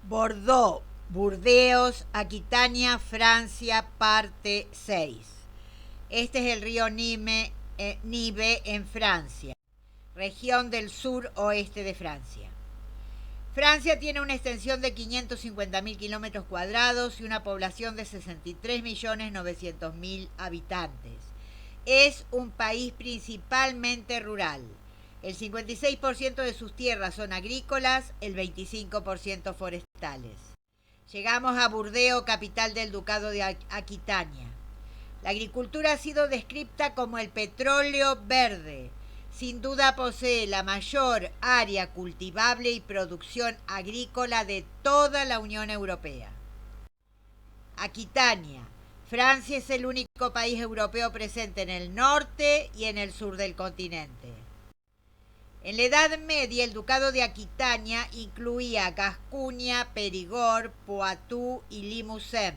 Bordeaux, Burdeos, Aquitania, Francia, parte 6. Este es el río Nive en Francia, región del sur-oeste de Francia. Francia tiene una extensión de 550.000 kilómetros cuadrados y una población de 63.900.000 habitantes. Es un país principalmente rural. El 56% de sus tierras son agrícolas, el 25% forestales. Llegamos a Burdeos, capital del Ducado de Aquitania. La agricultura ha sido descrita como el petróleo verde. Sin duda posee la mayor área cultivable y producción agrícola de toda la Unión Europea. Aquitania. Francia es el único país europeo presente en el norte y en el sur del continente. En la Edad Media, el Ducado de Aquitania incluía Gascuña, Périgord, Poitou y Limousin.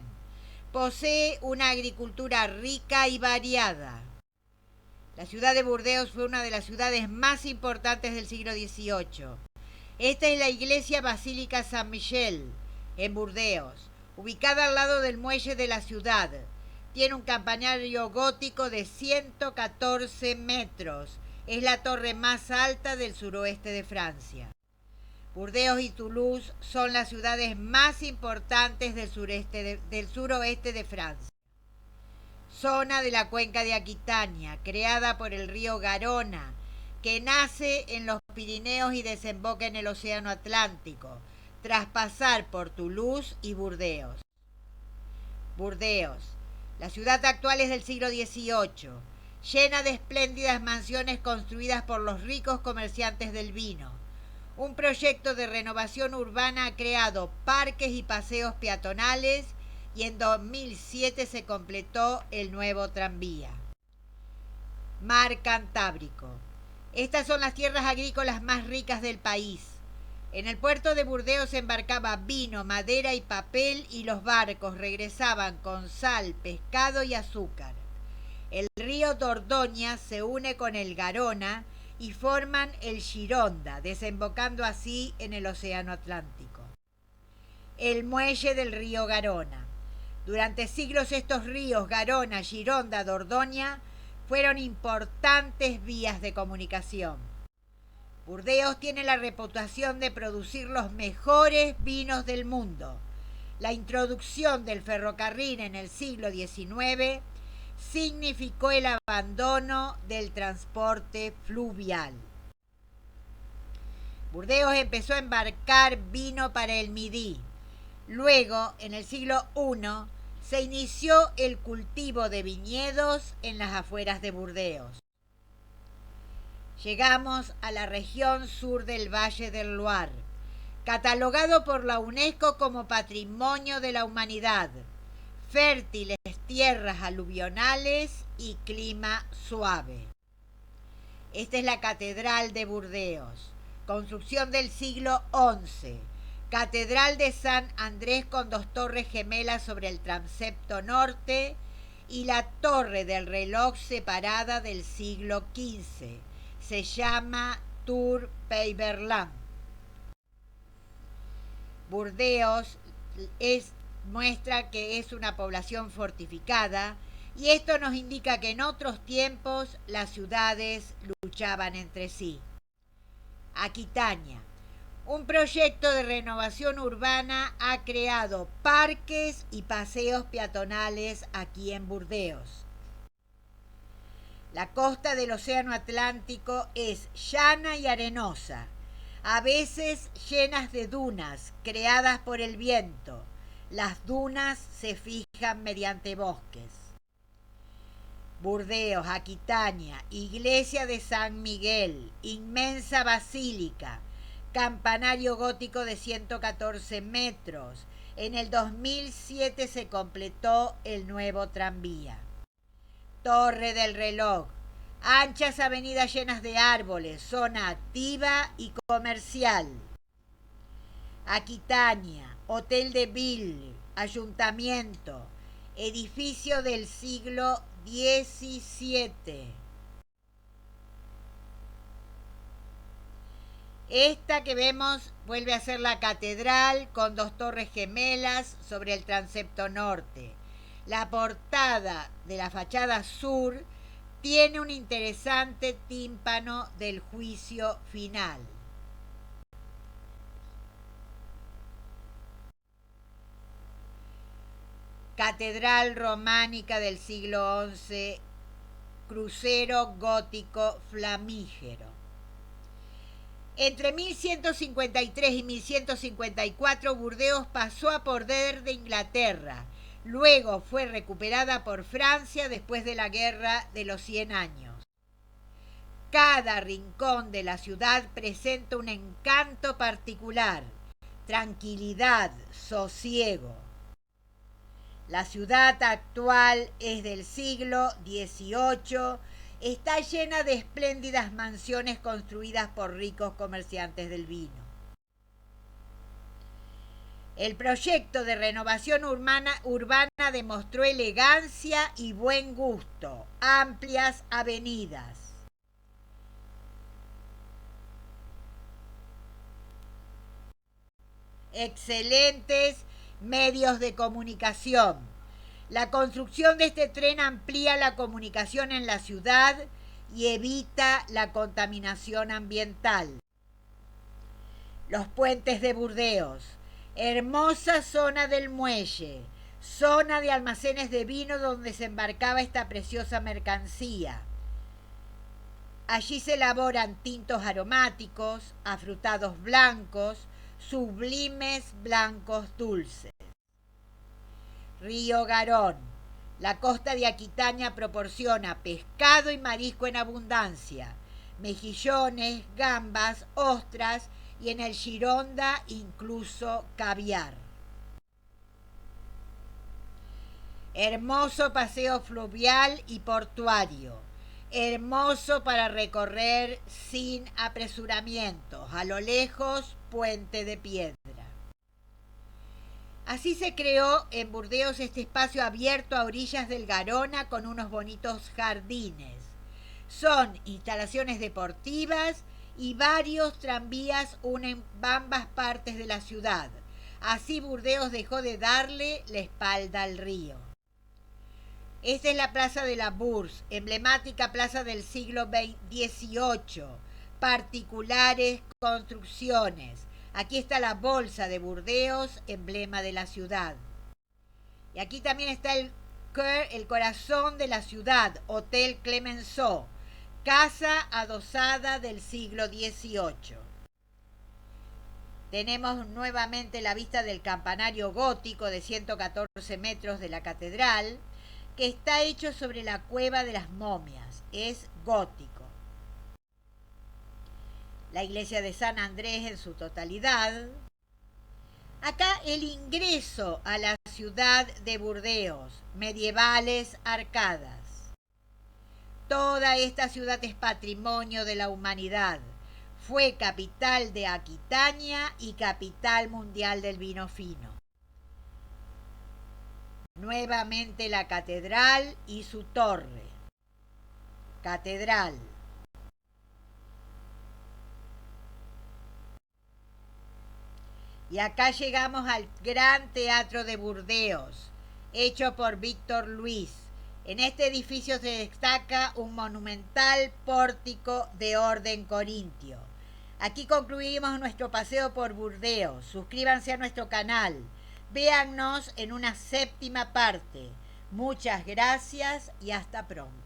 Posee una agricultura rica y variada. La ciudad de Burdeos fue una de las ciudades más importantes del siglo XVIII. Esta es la iglesia Basílica San Michel, en Burdeos, ubicada al lado del muelle de la ciudad. Tiene un campanario gótico de 114 metros. Es la torre más alta del suroeste de Francia. Burdeos y Toulouse son las ciudades más importantes del suroeste de Francia. Zona de la cuenca de Aquitania, creada por el río Garona, que nace en los Pirineos y desemboca en el Océano Atlántico, tras pasar por Toulouse y Burdeos. Burdeos, la ciudad actual es del siglo XVIII, llena de espléndidas mansiones construidas por los ricos comerciantes del vino. Un proyecto de renovación urbana ha creado parques y paseos peatonales y en 2007 se completó el nuevo tranvía. Mar Cantábrico. Estas son las tierras agrícolas más ricas del país. En el puerto de Burdeos se embarcaba vino, madera y papel y los barcos regresaban con sal, pescado y azúcar. El río Dordoña se une con el Garona y forman el Gironda, desembocando así en el Océano Atlántico. El muelle del río Garona. Durante siglos estos ríos, Garona, Gironda, Dordoña, fueron importantes vías de comunicación. Burdeos tiene la reputación de producir los mejores vinos del mundo. La introducción del ferrocarril en el siglo XIX significó el abandono del transporte fluvial. Burdeos empezó a embarcar vino para el Midi. Luego, en el siglo I, se inició el cultivo de viñedos en las afueras de Burdeos. Llegamos a la región sur del Valle del Loire, catalogado por la UNESCO como Patrimonio de la Humanidad. Fértiles tierras aluvionales y clima suave. Esta es la Catedral de Burdeos, construcción del siglo XI. Catedral de San Andrés con dos torres gemelas sobre el transepto norte y la torre del reloj separada del siglo XV. Se llama Tour Peyberland. Burdeos muestra que es una población fortificada y esto nos indica que en otros tiempos las ciudades luchaban entre sí. Aquitania. Un proyecto de renovación urbana ha creado parques y paseos peatonales aquí en Burdeos. La costa del Océano Atlántico es llana y arenosa, a veces llenas de dunas creadas por el viento. Las dunas se fijan mediante bosques. Burdeos, Aquitania, iglesia de San Miguel, inmensa basílica, campanario gótico de 114 metros. En el 2007 se completó el nuevo tranvía. Torre del reloj, anchas avenidas llenas de árboles, zona activa y comercial. Aquitania, Hotel de Ville, ayuntamiento, edificio del siglo XVII. Esta que vemos vuelve a ser la catedral con dos torres gemelas sobre el transepto norte. La portada de la fachada sur tiene un interesante tímpano del juicio final. Catedral románica del siglo XI, crucero gótico flamígero. Entre 1153 y 1154, Burdeos pasó a poder de Inglaterra. Luego fue recuperada por Francia después de la Guerra de los 100 años. Cada rincón de la ciudad presenta un encanto particular, tranquilidad, sosiego. La ciudad actual es del siglo XVIII. Está llena de espléndidas mansiones construidas por ricos comerciantes del vino. El proyecto de renovación urbana demostró elegancia y buen gusto, amplias avenidas. Excelentes medios de comunicación. La construcción de este tren amplía la comunicación en la ciudad y evita la contaminación ambiental. Los puentes de Burdeos. Hermosa zona del muelle, zona de almacenes de vino donde se embarcaba esta preciosa mercancía. Allí se elaboran tintos aromáticos, afrutados blancos, sublimes blancos dulces. Río Garón. La costa de Aquitania proporciona pescado y marisco en abundancia, mejillones, gambas, ostras y en el Gironda incluso caviar. Hermoso paseo fluvial y portuario. Hermoso para recorrer sin apresuramientos. A lo lejos, puente de piedra. Así se creó en Burdeos este espacio abierto a orillas del Garona con unos bonitos jardines. Son instalaciones deportivas y varios tranvías unen ambas partes de la ciudad. Así Burdeos dejó de darle la espalda al río. Esta es la Plaza de la Bourse, emblemática plaza del siglo XVIII. Particulares construcciones. Aquí está la Bolsa de Burdeos, emblema de la ciudad. Y aquí también está el corazón de la ciudad, Hotel Clemenceau, casa adosada del siglo XVIII. Tenemos nuevamente la vista del campanario gótico de 114 metros de la catedral, que está hecho sobre la cueva de las momias. Es gótico. La iglesia de San Andrés en su totalidad. Acá el ingreso a la ciudad de Burdeos, medievales arcadas. Toda esta ciudad es patrimonio de la humanidad. Fue capital de Aquitania y capital mundial del vino fino. Nuevamente la catedral y su torre. Catedral. Y acá llegamos al Gran Teatro de Burdeos, hecho por Víctor Luis. En este edificio se destaca un monumental pórtico de orden corintio. Aquí concluimos nuestro paseo por Burdeos. Suscríbanse a nuestro canal. Véannos en una séptima parte. Muchas gracias y hasta pronto.